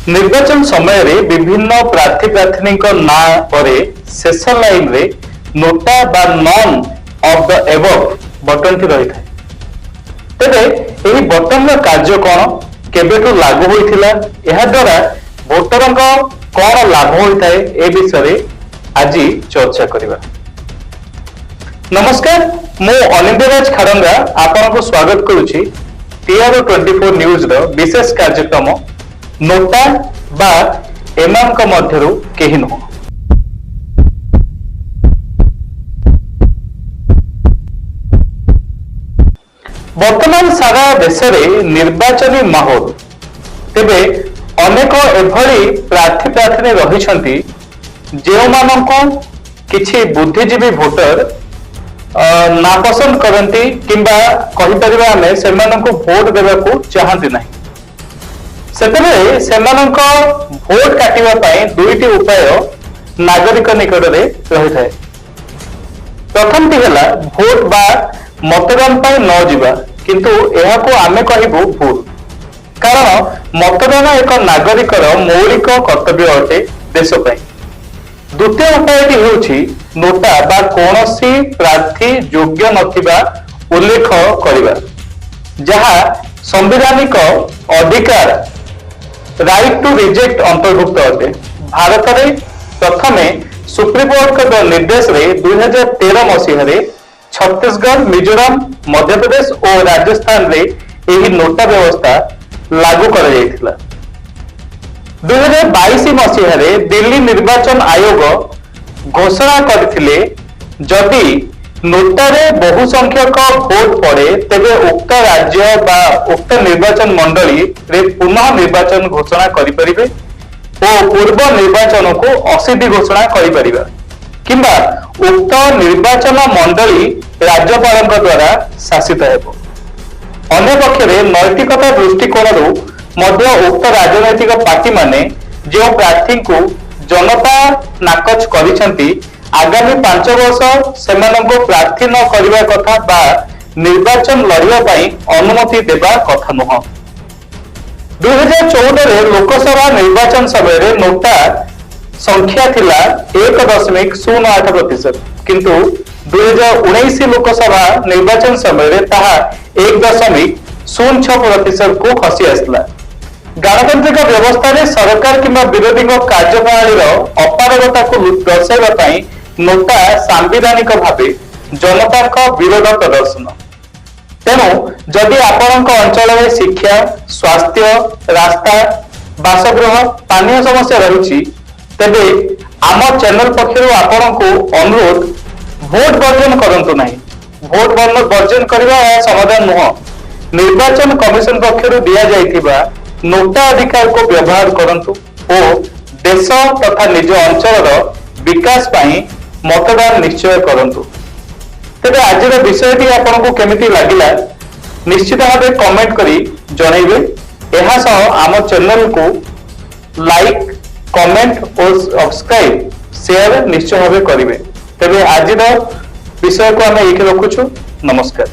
निर्वाचन समय रे विभिन्न प्रार्थी प्रार्थिनी ना परे शेष लाइन रे नोटा बा none of the above button T रही था। तेरे यही बटन रा कार्य कौन केबेठु लागू होइथिला एहा द्वारा भोटर कौन लाभ होता है ए विषय आज चर्चा करवा। नमस्कार, मु अनिंद्यराज खारंगा आपन को स्वागत करुछि टीआरओ 24 न्यूज रो विशेष कार्यक्रम नोटा बा एमान का मध्यरु केहि नुह। वर्तमान सारा देश रे निर्वाचनी माहौल तेबे अनेक एभली प्रार्थी प्रार्थिनी रही जो मानक किछि बुद्धिजीवी भोटर नापसंद करती किंबा कहिपर आमे सेमानंको भोट देवाकू चाहती नहीं। सेतबेले सेमानंको भोट काटिबा पई दुईटी उपाय नागरिक निकट रे रही थाए। प्रथमटी हला भोट बा मतदान पई न जिबा, किंतु एहाको आमे कहिबो भूल, कारण मतदान एक नागरिकर मौलिक कर्तव्य अटे देश पई। द्वितीय उपायटी होउछि नोटा बा कोनोसी प्रार्थी योग्य नथिबा उल्लेख करिबा, जहा संवैधानिक अधिकार राइट टू रिजेक्ट अंतर्भुक्त अटे। भारत रे प्रथमे सुप्रीमकोर्ट के निर्देश रे 2013 मसीह रे छत्तीसगढ़, मिजोरम, मध्य प्रदेश और राजस्थान रे एही नोटा व्यवस्था लागू कर 2022 मसीह रे दिल्ली निर्वाचन आयोग घोषणा करथिले जदि नोटारे बहु संख्यक भोट पड़े तेबे उक्त राज्य बा उक्त निर्वाचन मंडली रे पुनः निर्वाचन घोषणा करि परिबे और पूर्व निर्वाचन को असिद्धि घोषणा करि परिबा, किंबा उक्त निर्वाचन मंडली राज्यपाल द्वारा शासित हेबो। अन्य पक्षरे नैतिकता दृष्टिकोण मध्य उक्त राजनैतिक पार्टी माने जो प्रार्थी को जनता नाकच करिसंती आगामी 5 वर्ष सेमानंको प्रार्थी न करिबा कथा बा निर्वाचन लड़िबा पई अनुमति देबा कथा नुह। 2014 रे लोकसभा निर्वाचन समय रे नोटा संख्या थिला 1.08%, किंतु 2019 लोकसभा निर्वाचन समय रे ताहा 1.06% को खसी आसला। गणतांत्रिक व्यवस्था रे सरकार किंबा विरोधी कार्यप्रणाली अपारगता को दर्शाइबा पई नोटा सांविधानिक भावे जनता का विरोध प्रदर्शन। तेणु जदि आपण अंचल में शिक्षा, स्वास्थ्य, रास्ता, बासगृह, पानीय समस्या रही तेबे आम चैनल पक्षर आपण को अनुरोध भोट वर्जन करंतु नहीं। भोट वर्जन करबा समाधान नुह। निर्वाचन कमिशन पक्षर दिया जाइथिबा नोटा अधिकार को व्यवहार करंतु और देश तथा निज अंचल विकास पई मतदान निश्चय करंतु। तेबे आज विषयटी आपन को केमिति लागिला निश्चित भाव कमेंट करी जणैबे। एहा सह आम चैनल को लाइक, कमेंट और सब्सक्राइब, शेयर निश्चय भाव करिवे। तेबे आज विषय को आम एके रखुछु। नमस्कार।